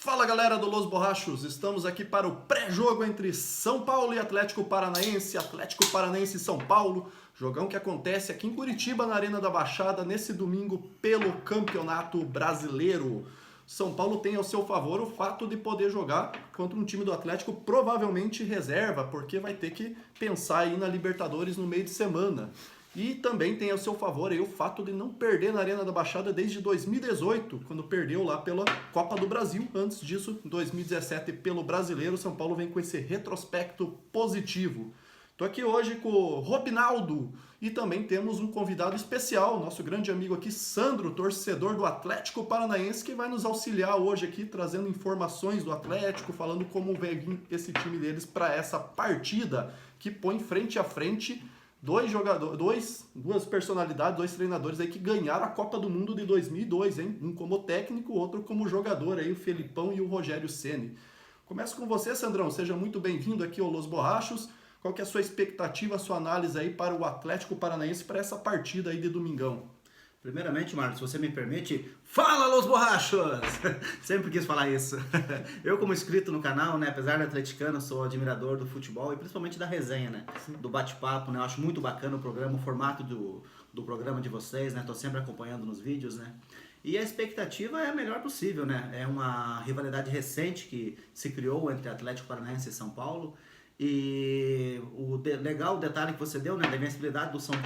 Fala galera do Los Borrachos, estamos aqui para o pré-jogo entre São Paulo e Atlético Paranaense e São Paulo, jogão que acontece aqui em Curitiba, na Arena da Baixada, nesse domingo pelo Campeonato Brasileiro. São Paulo tem ao seu favor o fato de poder jogar contra um time do Atlético provavelmente reserva, porque vai ter que pensar aí na Libertadores no meio de semana. E também tem ao seu favor aí o fato de não perder na Arena da Baixada desde 2018, quando perdeu lá pela Copa do Brasil. Antes disso, em 2017, pelo Brasileiro, São Paulo vem com esse retrospecto positivo. Estou aqui hoje com o Robinaldo e também temos um convidado especial, nosso grande amigo aqui, Sandro, torcedor do Atlético Paranaense, que vai nos auxiliar hoje aqui, trazendo informações do Atlético, falando como vai vir esse time deles para essa partida, que põe frente a frente duas personalidades, dois treinadores aí que ganharam a Copa do Mundo de 2002, hein? Um como técnico, outro como jogador, aí, o Felipão e o Rogério Ceni. Começo com você, Sandrão, seja muito bem-vindo aqui ao Los Borrachos. Qual que é a sua expectativa, a sua análise aí para o Atlético Paranaense para essa partida aí de domingão? Primeiramente, Marcos, se você me permite, fala Los Borrachos! Sempre quis falar isso. Eu, como inscrito no canal, né, apesar de atleticano, sou admirador do futebol e principalmente da resenha, né? Sim. Do bate-papo, né? Eu acho muito bacana o programa, o formato do programa de vocês, né? Tô sempre acompanhando nos vídeos, né? E a expectativa é a melhor possível, né? É uma rivalidade recente que se criou entre Atlético Paranaense e São Paulo. E legal o detalhe que você deu, né, da invencibilidade do São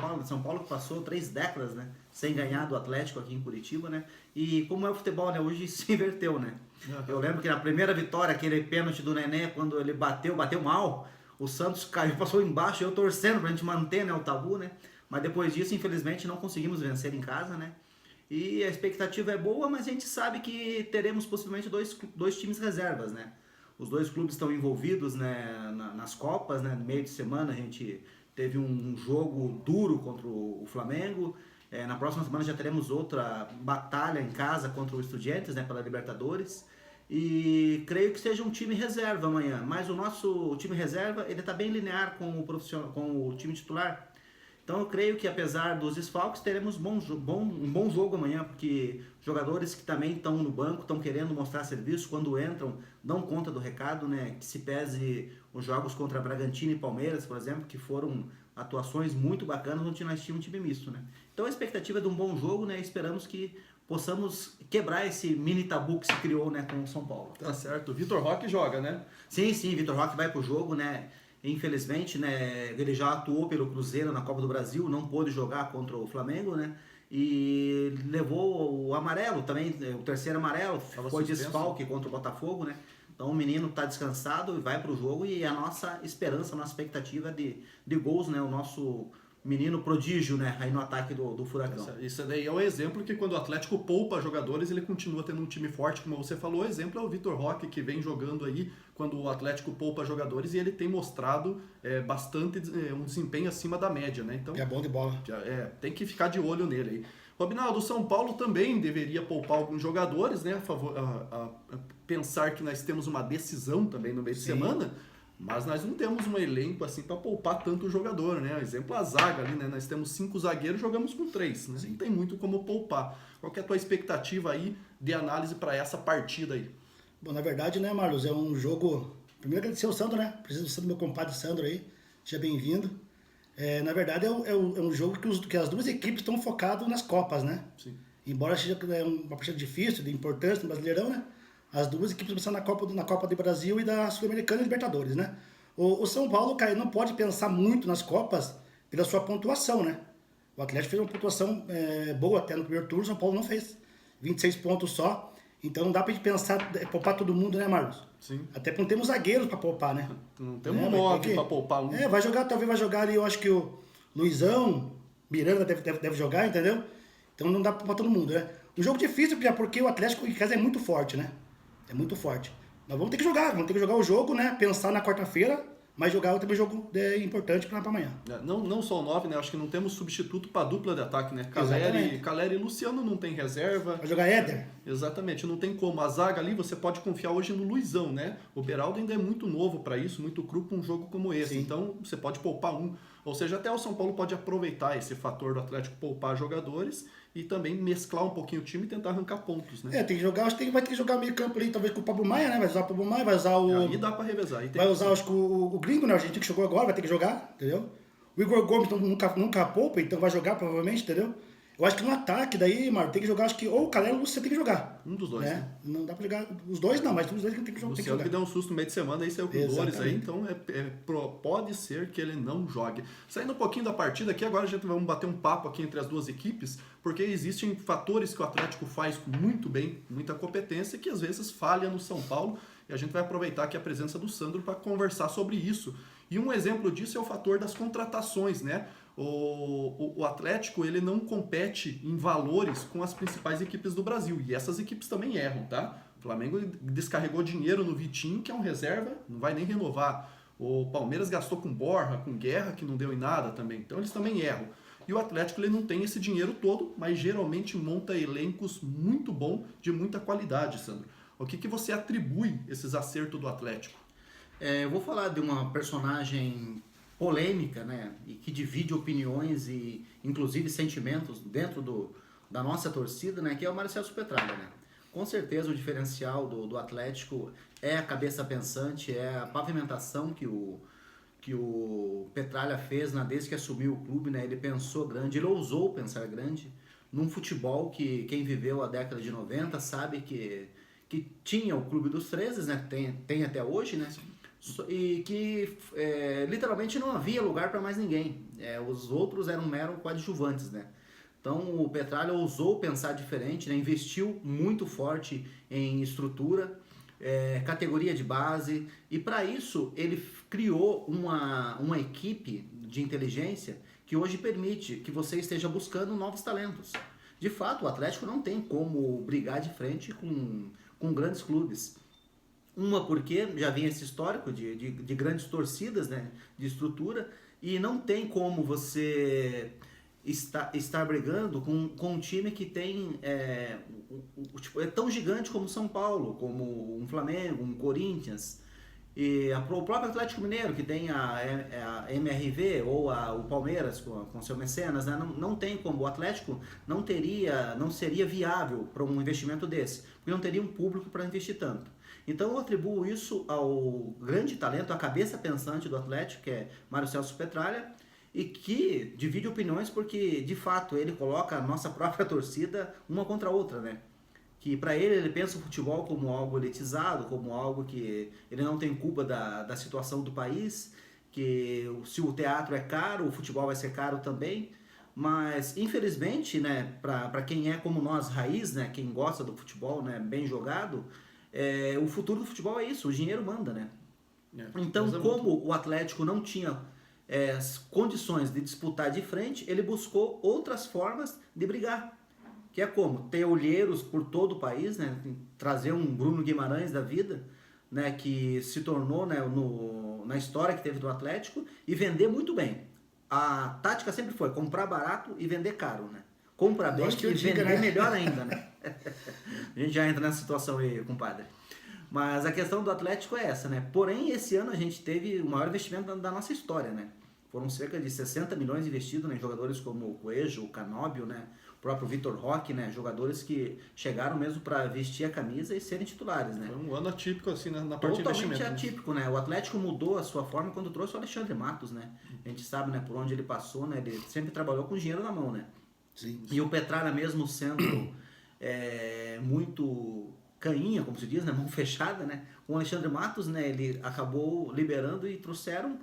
Paulo que passou 3 décadas, né, sem ganhar do Atlético aqui em Curitiba, né, e como é o futebol, né, hoje se inverteu, né. Eu lembro que na primeira vitória, aquele pênalti do Nenê, quando ele bateu mal, o Santos caiu, passou embaixo, eu torcendo pra gente manter, né, o tabu, né, mas depois disso, infelizmente, não conseguimos vencer em casa, né, e a expectativa é boa, mas a gente sabe que teremos possivelmente dois times reservas, né. Os dois clubes estão envolvidos, né, nas Copas, né, no meio de semana a gente teve um jogo duro contra o Flamengo, na próxima semana já teremos outra batalha em casa contra o Estudiantes, né, pela Libertadores, e creio que seja um time reserva amanhã, mas o nosso time reserva ele está bem linear com o time titular. Então eu creio que apesar dos desfalques teremos um bom jogo amanhã, porque jogadores que também estão no banco, estão querendo mostrar serviço, quando entram dão conta do recado, né? Que se pese os jogos contra Bragantino e Palmeiras, por exemplo, que foram atuações muito bacanas, onde nós tínhamos um time misto, né? Então a expectativa é de um bom jogo, né? Esperamos que possamos quebrar esse mini tabu que se criou, né, com o São Paulo. Tá certo, o Vitor Roque joga, né? Sim, Vitor Roque vai pro jogo, né? Infelizmente, né, ele já atuou pelo Cruzeiro na Copa do Brasil, não pôde jogar contra o Flamengo, né? E levou o amarelo também, o terceiro amarelo, foi desfalque contra o Botafogo, né? Então o menino está descansado e vai para o jogo, e a nossa esperança, a nossa expectativa de gols, né? O nosso menino prodígio, né, aí no ataque do Furacão. Isso daí é o exemplo que quando o Atlético poupa jogadores, ele continua tendo um time forte, como você falou. O exemplo é o Vitor Roque, que vem jogando aí quando o Atlético poupa jogadores, e ele tem mostrado bastante um desempenho acima da média, né? Então, é bom de bola. Tem que ficar de olho nele aí. Robinaldo, o São Paulo também deveria poupar alguns jogadores, né? A pensar que nós temos uma decisão também no meio de semana. Mas nós não temos um elenco assim para poupar tanto jogador, né? Exemplo, a zaga ali, né? Nós temos 5 zagueiros, jogamos com 3, né? Não tem muito como poupar. Qual que é a tua expectativa aí de análise para essa partida aí? Bom, na verdade, né, Marlos, é um jogo... Primeiro agradecer ao Sandro, né? Preciso do meu compadre Sandro aí. Seja bem-vindo. Na verdade, é um jogo que as duas equipes estão focadas nas Copas, né? Sim. Embora seja uma partida difícil, de importância no Brasileirão, né? As duas equipes estão pensando na Copa do Brasil e da Sul-Americana e Libertadores, né? O São Paulo, cara, não pode pensar muito nas Copas pela sua pontuação, né? O Atlético fez uma pontuação boa até no primeiro turno, o São Paulo não fez. 26 pontos só. Então não dá pra gente pensar, poupar todo mundo, né, Marcos? Sim. Até porque não temos zagueiros pra poupar, né? Não temos 9 pra poupar um. Talvez vai jogar ali, eu acho que o Luizão, Miranda deve jogar, entendeu? Então não dá pra poupar todo mundo, né? Um jogo difícil, porque o Atlético em casa é muito forte, né? É muito forte. Nós vamos ter que jogar o jogo, né? Pensar na quarta-feira, mas jogar também jogo importante para amanhã. Não só o 9, né? Acho que não temos substituto para dupla de ataque, né? Caleri e Luciano não tem reserva. Vai jogar Éder? Exatamente, não tem como. A zaga ali você pode confiar hoje no Luizão, né? O Beraldo ainda é muito novo para isso, muito cru para um jogo como esse. Sim. Então você pode poupar um. Ou seja, até o São Paulo pode aproveitar esse fator do Atlético poupar jogadores e também mesclar um pouquinho o time e tentar arrancar pontos, né? Tem que jogar, acho que vai ter que jogar meio campo ali, talvez com o Pablo Maia, né? Vai usar o Pablo Maia, vai usar o... Aí dá pra revezar. Vai usar, acho que o Gringo, né? O argentino que jogou agora, vai ter que jogar, entendeu? O Igor Gomes nunca poupa, então vai jogar provavelmente, entendeu? Eu acho que no ataque daí, Mário, tem que jogar, acho que ou o Calero ou você tem que jogar. Um dos dois, né? Não dá pra jogar, os dois não, mas os dois tem que O jogar. Luciano que deu um susto no meio de semana, aí saiu com dores aí, Exatamente. então pode ser que ele não jogue. Saindo um pouquinho da partida aqui, agora a gente vamos bater um papo aqui entre as duas equipes, porque existem fatores que o Atlético faz muito bem, muita competência, que às vezes falha no São Paulo, e a gente vai aproveitar aqui a presença do Sandro para conversar sobre isso. E um exemplo disso é o fator das contratações, né? O Atlético, ele não compete em valores com as principais equipes do Brasil, e essas equipes também erram, tá? O Flamengo descarregou dinheiro no Vitinho, que é um reserva, não vai nem renovar. O Palmeiras gastou com Borja, com Guerra, que não deu em nada também, então eles também erram. E o Atlético, ele não tem esse dinheiro todo, mas geralmente monta elencos muito bons, de muita qualidade, Sandro. O que você atribui esses acertos do Atlético? Eu vou falar de uma personagem polêmica, né, e que divide opiniões e inclusive sentimentos dentro da nossa torcida, né, que é o Marcelo Petralha, né. Com certeza o diferencial do Atlético é a cabeça pensante, é a pavimentação que o Petralha fez, né, desde que assumiu o clube, né, ele pensou grande, ele ousou pensar grande, num futebol que quem viveu a década de 90 sabe que tinha o Clube dos 13, né, tem até hoje, né, e que literalmente não havia lugar para mais ninguém. Os outros eram mero coadjuvantes, né? Então o Petralha ousou pensar diferente, né? Investiu muito forte em estrutura, categoria de base, e para isso ele criou uma equipe de inteligência que hoje permite que você esteja buscando novos talentos. De fato, o Atlético não tem como brigar de frente com grandes clubes. Uma porque já vinha esse histórico de grandes torcidas, né, de estrutura, e não tem como você estar brigando com um time que tem é tão gigante como o São Paulo, como um Flamengo, um Corinthians, e o próprio Atlético Mineiro, que tem a MRV, ou o Palmeiras com seu Mecenas, né? Não tem como, o Atlético não seria viável para um investimento desse, porque não teria um público para investir tanto. Então eu atribuo isso ao grande talento, à cabeça pensante do Atlético, que é Mário Celso Petralha, e que divide opiniões porque, de fato, ele coloca a nossa própria torcida uma contra a outra, né? Que para ele pensa o futebol como algo elitizado, como algo que ele não tem culpa da situação do país, que se o teatro é caro, o futebol vai ser caro também. Mas, infelizmente, né, para quem é como nós, raiz, né, quem gosta do futebol, né, bem jogado, o futuro do futebol é isso, o dinheiro manda, né? Então, como o Atlético não tinha condições de disputar de frente, ele buscou outras formas de brigar. Que é como ter olheiros por todo o país, né? Trazer um Bruno Guimarães da vida, né? Que se tornou, né, na história que teve do Atlético, e vender muito bem. A tática sempre foi comprar barato e vender caro, né? Compra bem e vender melhor ainda, né? A gente já entra nessa situação aí, compadre. Mas a questão do Atlético é essa, né? Porém, esse ano a gente teve o maior investimento da nossa história, né? Foram cerca de 60 milhões investidos em jogadores como o Coelho, o Canóbio, né? O próprio Vitor Roque, né? Jogadores que chegaram mesmo para vestir a camisa e serem titulares, né? Foi um ano atípico, assim, na parte de investimento. Totalmente atípico, né? O Atlético mudou a sua forma quando trouxe o Alexandre Matos, né? A gente sabe, né, por onde ele passou, né? Ele sempre trabalhou com dinheiro na mão, né? Sim. E o Petralha, mesmo sendo muito cainha, como se diz, né, mão fechada, né, com o Alexandre Matos, né, ele acabou liberando e trouxeram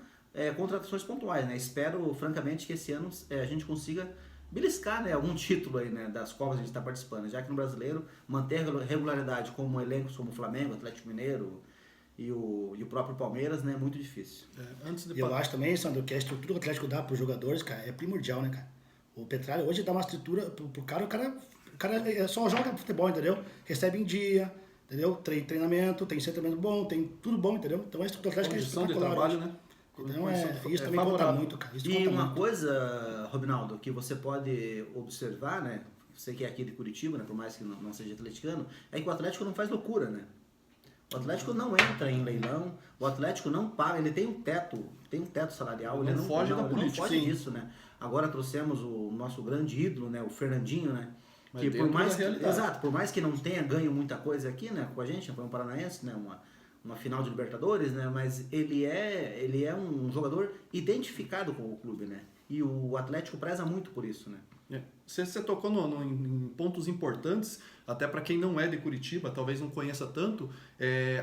contratações pontuais, né. Espero, francamente, que esse ano a gente consiga beliscar, né, algum título aí, né, das quais a gente está participando, já que no brasileiro manter a regularidade como elencos como o Flamengo, Atlético Mineiro e o próprio Palmeiras, né, é muito difícil. Eu acho também, Sandro, que a estrutura que o Atlético dá para os jogadores, cara, é primordial, né, cara. O Petralha hoje dá uma estrutura pro cara, o cara só joga futebol, entendeu? Recebe em dia, entendeu? Treinamento, tem treinamento bom, tem tudo bom, entendeu? Então a estrutura do Atlético é espetacular. De trabalho, né? Então isso também conta muito, cara. Isso e conta uma muito. Coisa, Robinaldo, que você pode observar, né? Você que é aqui de Curitiba, né? Por mais que não seja atleticano, é que o Atlético não faz loucura, né? O Atlético não entra em leilão, o Atlético não paga, ele tem um teto salarial, ele não foge da política. Não foge disso, né? Agora trouxemos o nosso grande ídolo, né? O Fernandinho, né? Mas que dentro por mais da realidade. exato, por mais que não tenha ganho muita coisa aqui, né, com a gente, foi um paranaense, né, uma final de Libertadores, né, mas ele é um jogador identificado com o clube, né, e o Atlético preza muito por isso, né. Você tocou em pontos importantes, até para quem não é de Curitiba, talvez não conheça tanto,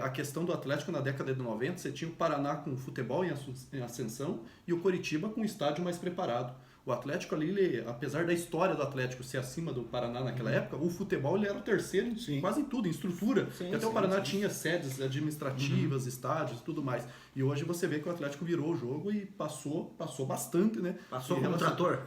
a questão do Atlético na década de 90, você tinha o Paraná com o futebol em ascensão e o Curitiba com o estádio mais preparado. O Atlético ali, apesar da história do Atlético ser acima do Paraná naquela época, o futebol ele era o terceiro em quase em tudo, em estrutura. Sim, e até o Paraná tinha sedes administrativas, estádios e tudo mais. E hoje você vê que o Atlético virou o jogo e passou bastante, né? Passou como um trator.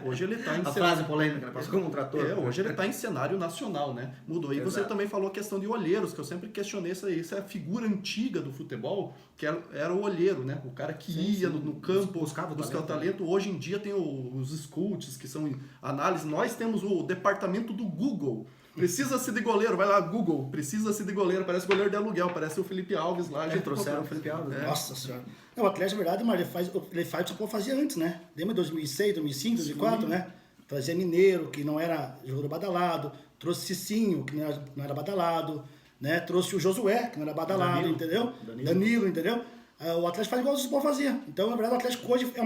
Hoje ele está em A frase polêmica, né? Passou como um trator. hoje ele está em cenário nacional, né? Mudou. E você Exato. também falou a questão de olheiros, que eu sempre questionei isso aí. Isso é a figura antiga do futebol, que era o olheiro, né? O cara que ia no campo, buscar o talento. Hoje em dia tem os scouts, que são análise. Nós temos o departamento do Google. Precisa-se de goleiro, vai lá, Google, precisa-se de goleiro, parece goleiro de aluguel, parece o Felipe Alves lá. Trouxeram o Felipe Alves. É. Nossa senhora. O Atlético, na verdade, mas ele faz o que o São Paulo fazia antes, né? Lembra de 2006, 2005, 2004, né? Trazia Mineiro, que não era jogador badalado, trouxe Cicinho, que não era badalado, né? Trouxe o Josué, que não era badalado, Danilo. Entendeu? Danilo, entendeu? O Atlético faz igual o São Paulo fazia. Então, na verdade, o Atlético hoje é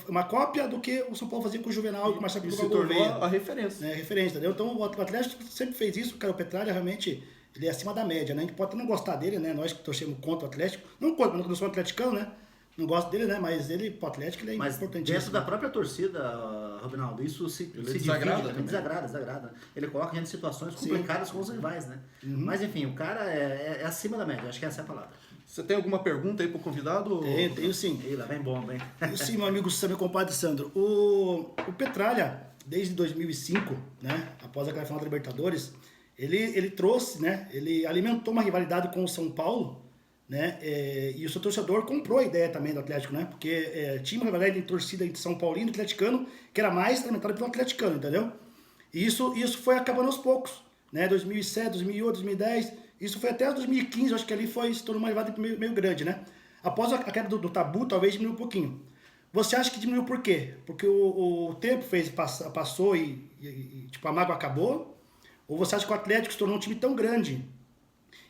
uma cópia do que o São Paulo fazia com o Juvenal e com o Marcelo E Pinto se com a tornou Gouveia. a referência. É, referência, entendeu? Então o Atlético sempre fez isso, cara, o Petralha realmente, ele é acima da média, né? A gente pode até não gostar dele, né? Nós que torcemos contra o Atlético, não contra, não somos atleticano, né? Não gosto dele, né? Mas ele, pro Atlético, ele é Mas importantíssimo. dentro da própria torcida, Robinaldo, isso se desagrada divide, também. desagrada. Ele coloca a gente em situações complicadas com os rivais, né? Mas enfim, o cara é acima da média, acho que essa é a palavra. Você tem alguma pergunta aí pro convidado? Tenho sim. E lá vem bomba, hein? Tenho sim, meu amigo meu compadre Sandro. O Petralha, desde 2005, né? Após aquela final da Libertadores, ele trouxe, né? Ele alimentou uma rivalidade com o São Paulo, né? E o seu torcedor comprou a ideia também do Atlético, né? Porque tinha uma rivalidade de torcida entre São Paulino e atleticano, que era mais alimentada pelo atleticano, entendeu? E isso foi acabando aos poucos, né? 2007, 2008, 2010, isso foi até 2015, acho que ali se tornou uma rivalidade meio grande, né? Após a queda do tabu, talvez diminuiu um pouquinho. Você acha que diminuiu por quê? Porque o tempo passou e tipo, a mágoa acabou? Ou você acha que o Atlético se tornou um time tão grande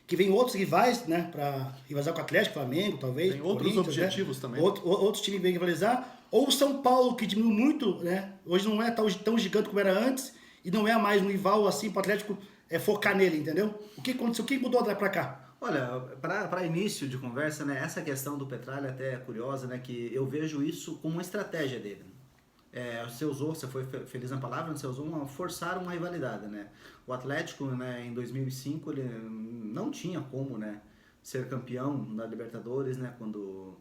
que vem outros rivais, né, para rivalizar com o Atlético, Flamengo, talvez. Tem outros objetivos, né? Também. Outros times vêm rivalizar. Ou o São Paulo, que diminuiu muito, né? Hoje não é tão gigante como era antes e não é mais um rival assim para o Atlético focar nele, entendeu? O que aconteceu? O que mudou daí para cá? Olha, para início de conversa, né, essa questão do Petralha até é curiosa, né, que eu vejo isso como uma estratégia dele. Você foi feliz na palavra, você usou forçar uma rivalidade, né? O Atlético, né, em 2005, ele não tinha como, né, ser campeão da Libertadores, né, quando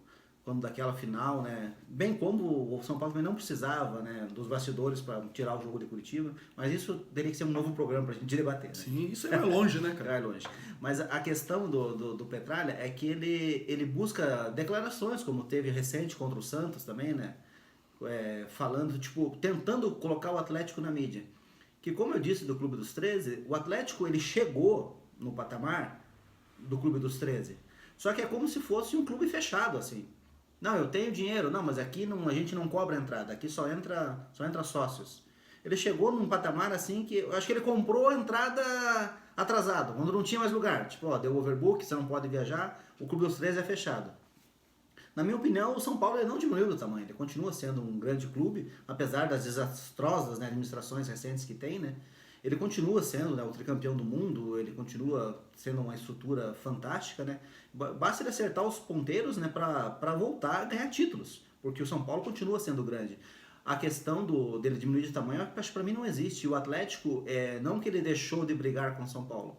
daquela final, né, bem como o São Paulo também não precisava, né, dos bastidores para tirar o jogo de Curitiba, mas isso teria que ser um novo programa para a gente debater, né? Sim, isso é longe, né, cara? É longe. Mas a questão do Petralha é que ele busca declarações, como teve recente contra o Santos também, né, falando, tipo, tentando colocar o Atlético na mídia. Que, como eu disse do Clube dos 13, o Atlético ele chegou no patamar do Clube dos 13. Só que é como se fosse um clube fechado, assim. Não, eu tenho dinheiro. Não, mas aqui a gente não cobra entrada. Aqui só entra sócios. Ele chegou num patamar assim que... Eu acho que ele comprou a entrada atrasado, quando não tinha mais lugar. Tipo, deu overbook, você não pode viajar. O Clube dos 13 é fechado. Na minha opinião, o São Paulo ele não diminuiu do tamanho. Ele continua sendo um grande clube, apesar das desastrosas, né, administrações recentes que tem, né? Ele continua sendo, né, o tricampeão do mundo, ele continua sendo uma estrutura fantástica, né? Basta ele acertar os ponteiros, né, para voltar a ganhar títulos, porque o São Paulo continua sendo grande. A questão dele diminuir de tamanho, acho que para mim não existe. O Atlético, não que ele deixou de brigar com o São Paulo.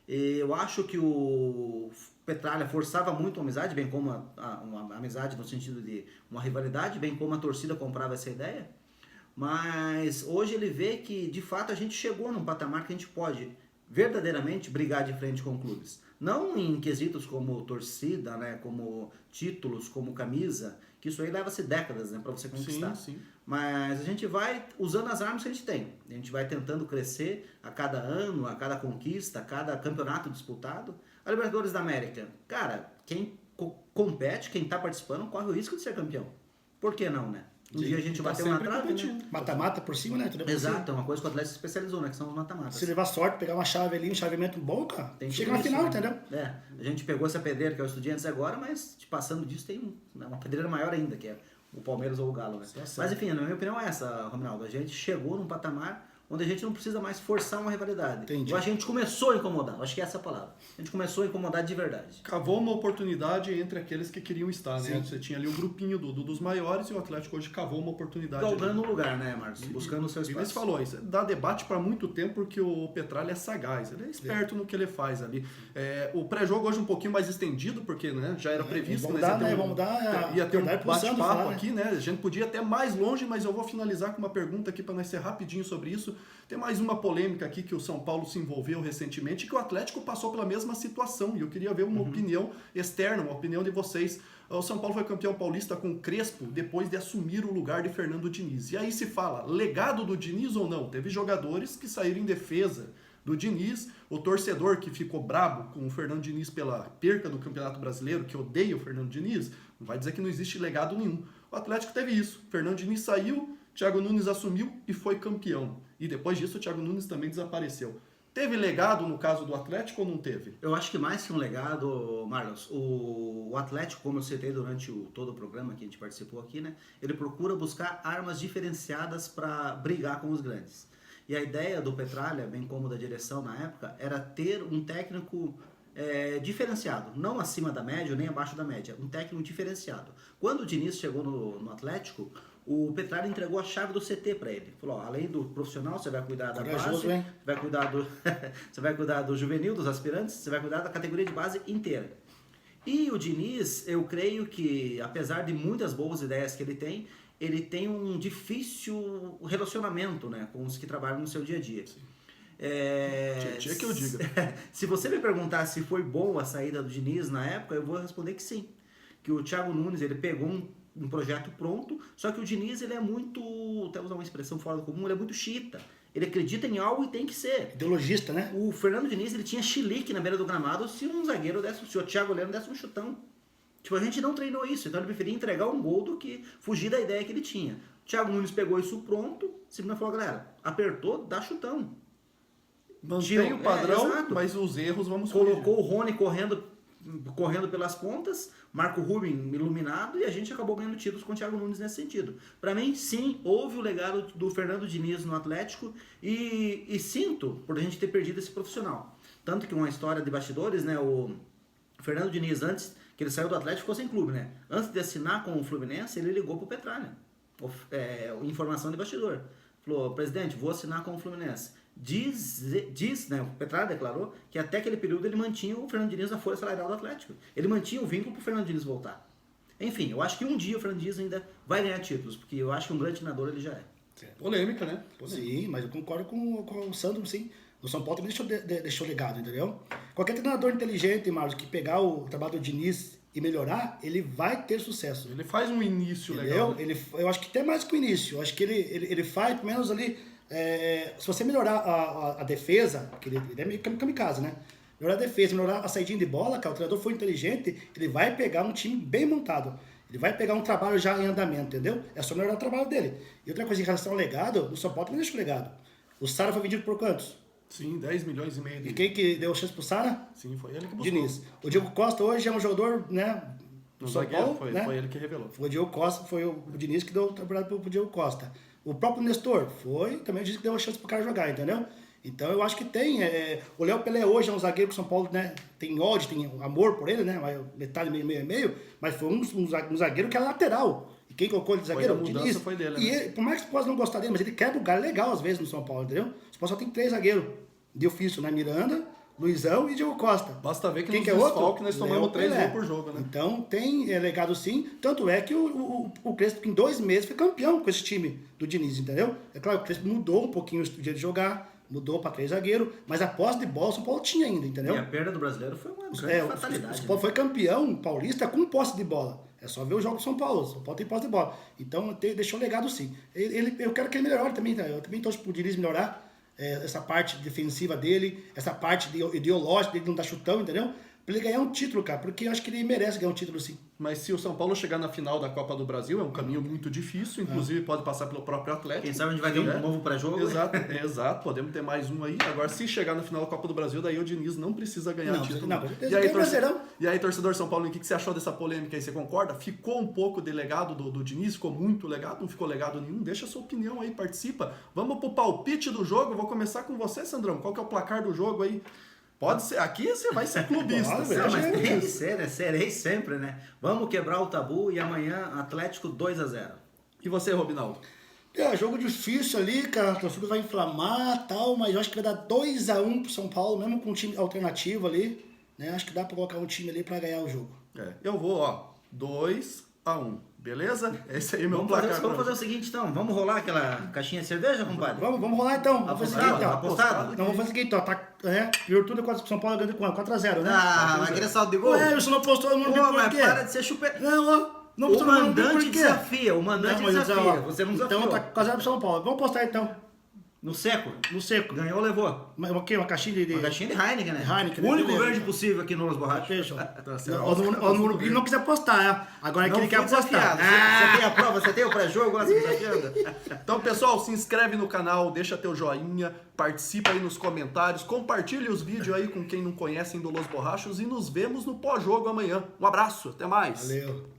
Eu acho que o Petralha forçava muito a amizade, bem como uma amizade no sentido de uma rivalidade, bem como a torcida comprava essa ideia. Mas hoje ele vê que, de fato, a gente chegou num patamar que a gente pode verdadeiramente brigar de frente com clubes. Não em quesitos como torcida, né, como títulos, como camisa, que isso aí leva-se décadas, né, para você conquistar. Sim. Mas a gente vai usando as armas que a gente tem. A gente vai tentando crescer a cada ano, a cada conquista, a cada campeonato disputado. A Libertadores da América, cara, quem compete, quem está participando, corre o risco de ser campeão. Por que não, né? Um dia a gente Tá bateu na sempre trave, né? competindo. Mata-mata por cima, né? Tudo é possível. Exato, é uma coisa que o Atlético se especializou, né? Que são os mata-matas. Se levar sorte, pegar uma chave ali, um chaveamento bom, cara, Tem chega tudo na isso, final, né? entendeu? É, a gente pegou essa pedreira que é o Estudiantes agora, mas passando disso tem uma pedreira maior ainda, que é o Palmeiras ou o Galo, né? Mas enfim, na minha opinião é essa, Ronaldo. A gente chegou num patamar onde a gente não precisa mais forçar uma rivalidade. Entendi. Eu acho que a gente começou a incomodar, eu acho que é essa a palavra. A gente começou a incomodar de verdade. Cavou uma oportunidade entre aqueles que queriam estar, né? Sim. Você tinha ali o grupinho dos maiores e o Atlético hoje cavou uma oportunidade. Galgando o lugar, né, Marcos? Buscando o seu E você espaço. falou, isso dá debate para muito tempo porque o Petralha é sagaz, ele é esperto no que ele faz ali. O pré-jogo hoje um pouquinho mais estendido, porque né, já era previsto, vamos mas dar, né, vamos dar ia ter um dar impulsão de bate-papo falar, né? aqui, né? A gente podia até mais longe, mas eu vou finalizar com uma pergunta aqui para nós ser rapidinho sobre isso. Tem mais uma polêmica aqui que o São Paulo se envolveu recentemente e que o Atlético passou pela mesma situação. E eu queria ver uma opinião externa, uma opinião de vocês. O São Paulo foi campeão paulista com o Crespo depois de assumir o lugar de Fernando Diniz. E aí se fala, legado do Diniz ou não? Teve jogadores que saíram em defesa do Diniz, o torcedor que ficou brabo com o Fernando Diniz pela perca do Campeonato Brasileiro, que odeia o Fernando Diniz, não vai dizer que não existe legado nenhum. O Atlético teve isso. Fernando Diniz saiu, Thiago Nunes assumiu e foi campeão. E depois disso o Thiago Nunes também desapareceu. Teve legado no caso do Atlético ou não teve? Eu acho que mais que um legado, Marlos, o Atlético, como eu citei durante todo o programa que a gente participou aqui, né? Ele procura buscar armas diferenciadas para brigar com os grandes. E a ideia do Petralha, bem como da direção na época, era ter um técnico diferenciado, não acima da média nem abaixo da média, um técnico diferenciado. Quando o Diniz chegou no Atlético, o Petralha entregou a chave do CT para ele. Falou, ó, além do profissional, você vai cuidar da Corajoso, base, hein? você vai cuidar do juvenil, dos aspirantes, você vai cuidar da categoria de base inteira. E o Diniz, eu creio que, apesar de muitas boas ideias que ele tem um difícil relacionamento, né, com os que trabalham no seu dia a dia. Dia que eu diga. Se você me perguntar se foi bom a saída do Diniz na época, eu vou responder que sim. Que o Thiago Nunes, ele pegou um projeto pronto, só que o Diniz, ele é muito, até usar uma expressão fora do comum, ele é muito xiita. Ele acredita em algo e tem que ser. Ideologista, né? O Fernando Diniz, ele tinha chilique na beira do gramado se um zagueiro desse, se o Thiago Leandro desse um chutão. Tipo, a gente não treinou isso, então ele preferia entregar um gol do que fugir da ideia que ele tinha. O Thiago Nunes pegou isso pronto, simplesmente falou, galera, apertou, dá chutão. Mantém o padrão, exato. mas os erros vamos Colocou o Rony correndo pelas pontas, Marco Ruben iluminado e a gente acabou ganhando títulos com o Thiago Nunes nesse sentido. Para mim, sim, houve o legado do Fernando Diniz no Atlético e sinto por a gente ter perdido esse profissional. Tanto que uma história de bastidores, né, o Fernando Diniz, antes que ele saiu do Atlético, ficou sem clube, né? Antes de assinar com o Fluminense, ele ligou pro Petralha. Informação de bastidor. Falou, presidente, vou assinar com o Fluminense. Diz, né, o Petralha declarou que até aquele período ele mantinha o Fernando Diniz na folha salarial do Atlético. Ele mantinha o vínculo pro Fernando Diniz voltar. Enfim, eu acho que um dia o Fernando Diniz ainda vai ganhar títulos, porque eu acho que um grande treinador ele já é. Polêmica, né? Sim, mas eu concordo com o Sandro, sim. O São Paulo também deixou legado, entendeu? Qualquer treinador inteligente, Marcos, que pegar o trabalho do Diniz e melhorar, ele vai ter sucesso. Ele faz um início Entendeu? legal. Eu acho que até mais que o início. Eu acho que ele faz, pelo menos ali, se você melhorar a defesa, que ele é meio kamikaze, né? Melhorar a defesa, melhorar a saidinha de bola, cara, o treinador for inteligente, ele vai pegar um time bem montado. Ele vai pegar um trabalho já em andamento, entendeu? É só melhorar o trabalho dele. E outra coisa em relação ao legado, o São Paulo também deixa o legado. O Sara foi vendido por quantos? Sim, 10 milhões e meio. E quem que deu chance pro Sara? Sim, foi ele que buscou. Diniz. O Diego Costa hoje é um jogador, né? No São zagueiro, Paulo, foi, né? foi ele que revelou. Foi o Diego Costa, foi o Diniz que deu o trabalho pro Diego Costa. O próprio Nestor também disse que deu a chance pro cara jogar, entendeu? Então eu acho que tem. O Léo Pelé hoje é um zagueiro que o São Paulo, né, tem ódio, tem amor por ele, né? Metade, meio, mas foi um zagueiro que é lateral. E quem colocou ele de zagueiro? A mudança Diniz. foi dele, E né? ele, por mais que você possa não gostar dele, mas ele quebra o galho legal às vezes no São Paulo, entendeu? O São Paulo só tem 3 zagueiros de ofício, né? Miranda, Luizão e Diego Costa. Basta ver que Quem nos que é outro? desfalques nós tomamos Léo 3 Pelé. gols por jogo, né? Então tem legado sim. Tanto é que o Crespo em 2 meses foi campeão com esse time do Diniz, entendeu? É claro que o Crespo mudou um pouquinho o jeito de jogar, mudou para 3 zagueiros, mas a posse de bola o São Paulo tinha ainda, entendeu? E a perda do brasileiro foi uma grande O fatalidade. São Paulo foi campeão paulista com posse de bola. É só ver o jogo do São Paulo. O São Paulo tem posse de bola. Então deixou legado sim. Eu quero que ele melhore também. Tá? Eu também torço pro Diniz melhorar essa parte defensiva dele, essa parte ideológica dele não dar chutão, entendeu? pra ele ganhar um título, cara, porque eu acho que ele merece ganhar um título, sim. Mas se o São Paulo chegar na final da Copa do Brasil, é um caminho muito difícil, inclusive pode passar pelo próprio Atlético. Quem sabe a gente vai ter um novo pré-jogo. Exato, podemos ter mais um aí. Agora, se chegar na final da Copa do Brasil, daí o Diniz não precisa ganhar título. E aí, torcedor São Paulo, o que você achou dessa polêmica aí? Você concorda? Ficou um pouco de legado do Diniz? Ficou muito legado? Não ficou legado nenhum? Deixa a sua opinião aí, participa. Vamos pro palpite do jogo. Eu vou começar com você, Sandrão. Qual que é o placar do jogo aí? Pode ser, aqui você vai ser clubista. Mas tem que ser, né? Serei sempre, né? Vamos quebrar o tabu e amanhã Atlético 2-0. E você, Robinaldo? Jogo difícil ali, cara. O torcedor vai inflamar e tal, mas eu acho que vai dar 2-1 pro São Paulo, mesmo com um time alternativo ali. Né? Acho que dá pra colocar um time ali pra ganhar o jogo. Eu vou, 2-1. Beleza? Esse aí é meu placar. Vamos fazer o seguinte, então. Vamos rolar aquela caixinha de cerveja, compadre? Vamos rolar, então. Vamos fazer o seguinte, então. Apostado? Então, vamos fazer o seguinte, ó. Virtude contra o São Paulo ganhando com 4-0, né? Mas aquele saldo de gol? Ué, você não apostou no Pô, mas para de ser chupeta. Não, o mandante desafia, Você não desafia. Então tá 4-0 pro São Paulo. Vamos apostar, então. No seco? No seco. Ganhou ou levou? Mas o quê? Uma caixinha de... Uma caixinha de Heineken, né? Heineken, o único beleza. verde possível aqui no Los Borrachos. Fechou. O Morumbi não quis apostar, né? Agora é que ele quer apostar. Você tem a prova, você tem o pré-jogo, você desafiando. Então, pessoal, se inscreve no canal, deixa teu joinha, participa aí nos comentários, compartilha os vídeos aí com quem não conhecem do Los Borrachos e nos vemos no pós-jogo amanhã. Um abraço, até mais. Valeu.